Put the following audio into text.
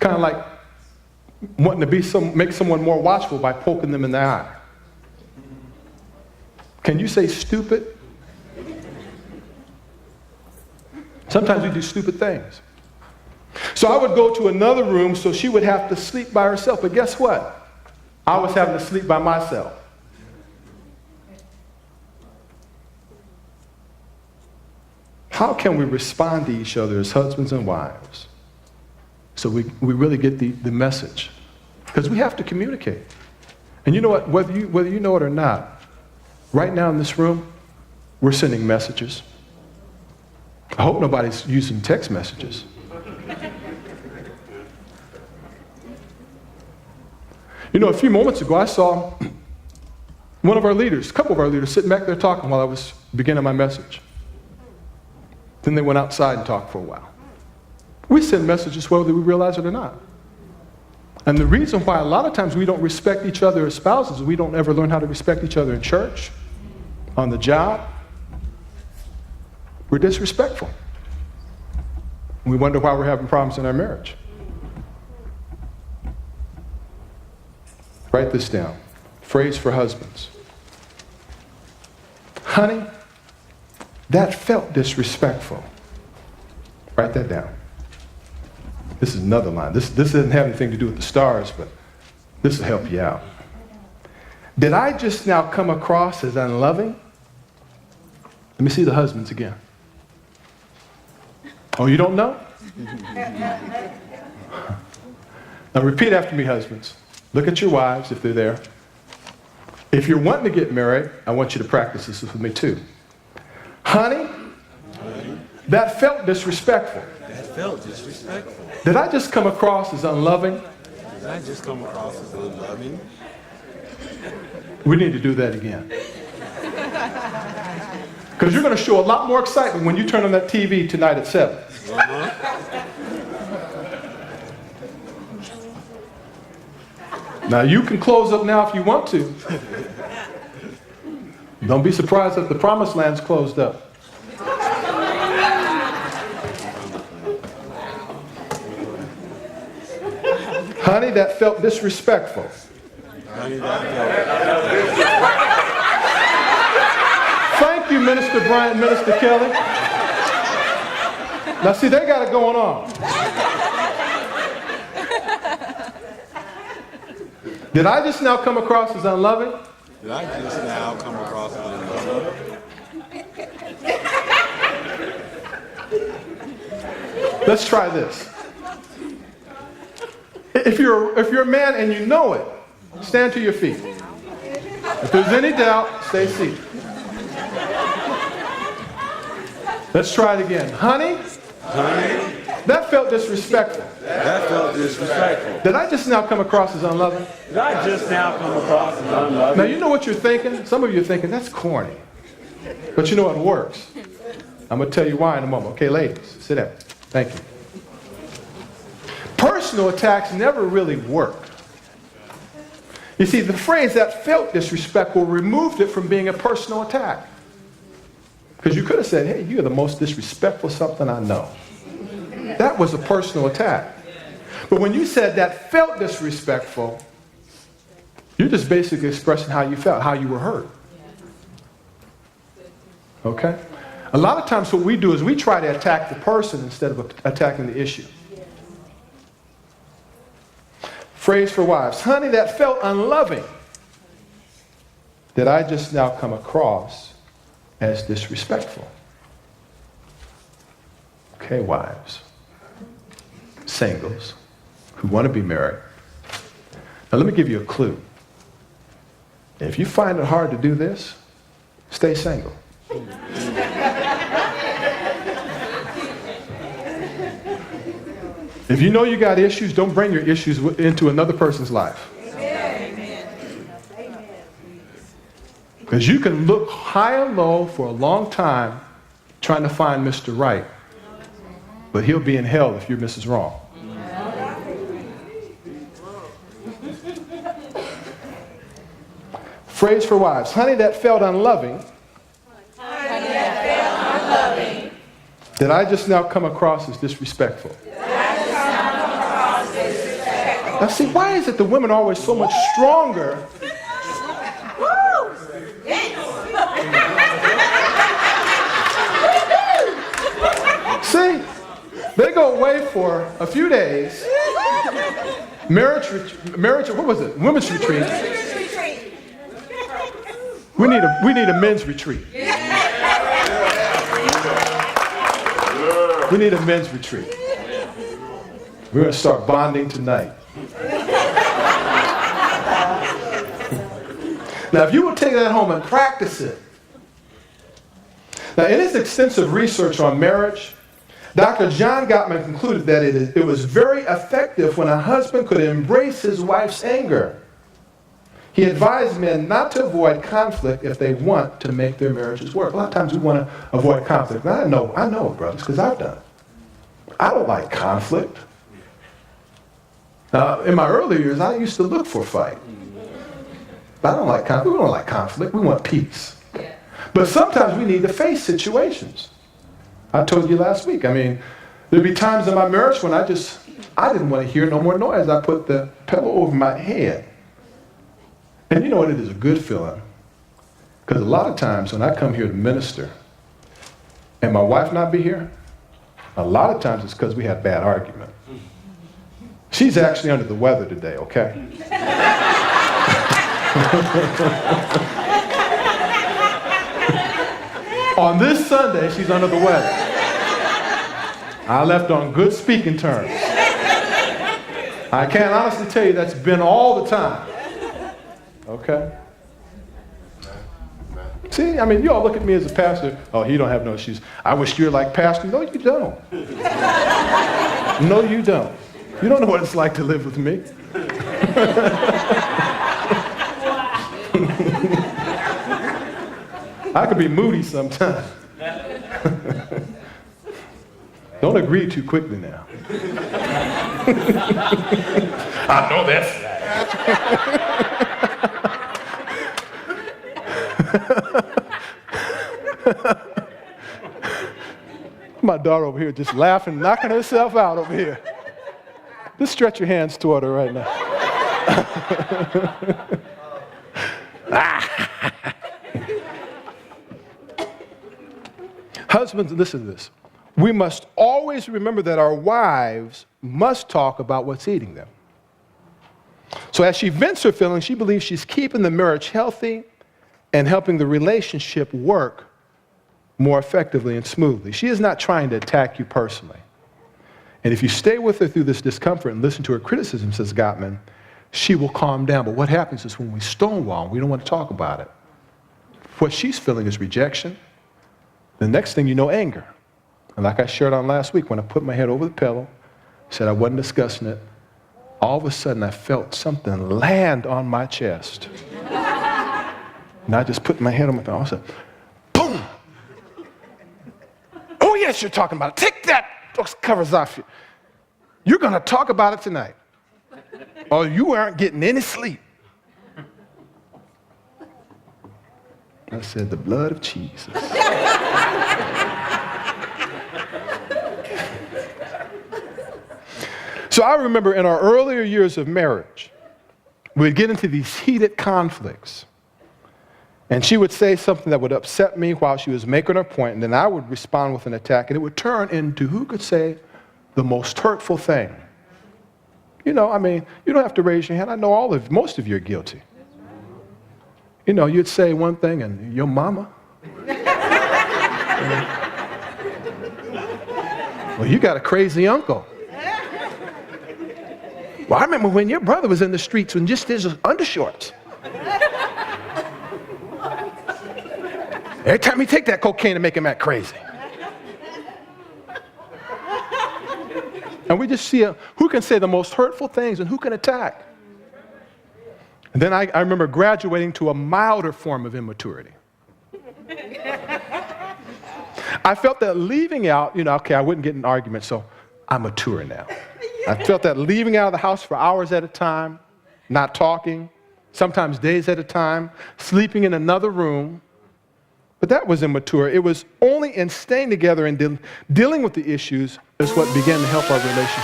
Kind of like wanting to make someone more watchful by poking them in the eye. Can you say stupid? Sometimes we do stupid things. So I would go to another room so she would have to sleep by herself. But guess what? I was having to sleep by myself. How can we respond to each other as husbands and wives so we really get the message? Because we have to communicate. And you know what? Whether you know it or not, right now in this room, we're sending messages. I hope nobody's using text messages. You know, a few moments ago, I saw one of our leaders, a couple of our leaders, sitting back there talking while I was beginning my message. Then they went outside and talked for a while. We send messages whether we realize it or not. And the reason why a lot of times we don't respect each other as spouses is we don't ever learn how to respect each other in church, on the job. We're disrespectful. We wonder why we're having problems in our marriage. Write this down. Phrase for husbands. Honey, that felt disrespectful. Write that down. This is another line. This doesn't have anything to do with the stars, but this will help you out. Did I just now come across as unloving? Let me see the husbands again. Oh, you don't know? Now repeat after me, husbands. Look at your wives if they're there. If you're wanting to get married, I want you to practice this with me too. Honey, that felt disrespectful. That felt disrespectful. Did I just come across as unloving? Did I just come across as unloving? We need to do that again. Because you're going to show a lot more excitement when you turn on that TV tonight at 7. Now you can close up now if you want to. Don't be surprised if the promised land's closed up. Honey, that felt disrespectful. Honey, that Thank you, Minister Bryant, Minister Kelly. Now see, they got it going on. Did I just now come across as unloving? Did I just now come across as unloving? Let's try this. If you're a man and you know it, stand to your feet. If there's any doubt, stay seated. Let's try it again. Honey, that felt disrespectful. That felt disrespectful. Did I just now come across as unloving? Did I just now come across as unloving? Now you know what you're thinking? Some of you are thinking, that's corny. But you know what works. I'm going to tell you why in a moment. Okay, ladies, sit down. Thank you. Personal attacks never really work. You see, the phrase that felt disrespectful removed it from being a personal attack. Because you could have said, hey, you're the most disrespectful something I know. That was a personal attack. But when you said that felt disrespectful, you're just basically expressing how you felt, how you were hurt. Okay? A lot of times what we do is we try to attack the person instead of attacking the issue. Phrase for wives. Honey, that felt unloving. Did I just now come across as disrespectful? Okay, wives, singles who want to be married. Now let me give you a clue. If you find it hard to do this, stay single. If you know you got issues, don't bring your issues into another person's life. Because you can look high and low for a long time trying to find Mr. Right. But he'll be in hell if you're Mrs. Wrong. Phrase for wives. Honey, that felt unloving. Honey, that felt unloving. Did I just now come across as disrespectful? Did I just now come across as Now see, why is it the women are always so much stronger? See, they go away for a few days. Marriage, what was it? Women's retreat. We need a men's retreat. We need a men's retreat. We're going to start bonding tonight. Now, if you will take that home and practice it. Now, in his extensive research on marriage, Dr. John Gottman concluded that it was very effective when a husband could embrace his wife's anger. He advised men not to avoid conflict if they want to make their marriages work. A lot of times we want to avoid conflict. Now, I know it, brothers, because I've done it. I don't like conflict. Now, in my early years, I used to look for a fight. But I don't like conflict. We don't like conflict. We want peace. But sometimes we need to face situations. I told you last week, there'd be times in my marriage when I didn't want to hear no more noise. I put the pillow over my head. And you know what? It is a good feeling. Because a lot of times when I come here to minister and my wife not be here, a lot of times it's because we had a bad argument. She's actually under the weather today, okay? On this Sunday, she's under the weather. I left on good speaking terms. I can't honestly tell you that's been all the time. Okay? See, you all look at me as a pastor. Oh, he don't have no issues. I wish you were like pastor. No, you don't. No, you don't. You don't know what it's like to live with me. I could be moody sometimes. Don't agree too quickly now. I know that's my daughter over here just laughing, knocking herself out over here. Just stretch your hands toward her right now. Husbands, listen to this. We must always remember that our wives must talk about what's eating them. So as she vents her feelings, she believes she's keeping the marriage healthy and helping the relationship work more effectively and smoothly. She is not trying to attack you personally. And if you stay with her through this discomfort and listen to her criticism, says Gottman, she will calm down. But what happens is when we stonewall, we don't want to talk about it. What she's feeling is rejection. The next thing you know, anger. And like I shared on last week, when I put my head over the pillow, said I wasn't discussing it, all of a sudden I felt something land on my chest. And I just put my head on my pillow. I said, boom! Oh yes, you're talking about it. Take those covers off you. You're going to talk about it tonight. Or you aren't getting any sleep. I said, the blood of Jesus. So I remember in our earlier years of marriage, we'd get into these heated conflicts. And she would say something that would upset me while she was making her point, and then I would respond with an attack, and it would turn into who could say the most hurtful thing. You don't have to raise your hand. I know most of you are guilty. You'd say one thing and your mama. Well, you got a crazy uncle. Well, I remember when your brother was in the streets with just his undershorts. Every time he take that cocaine to make him act crazy. And we just see who can say the most hurtful things and who can attack. And then I remember graduating to a milder form of immaturity. I felt that leaving out, I wouldn't get in an argument, so I'm mature now. I felt that leaving out of the house for hours at a time, not talking, sometimes days at a time, sleeping in another room. But that was immature. It was only in staying together and dealing with the issues is what began to help our relationship.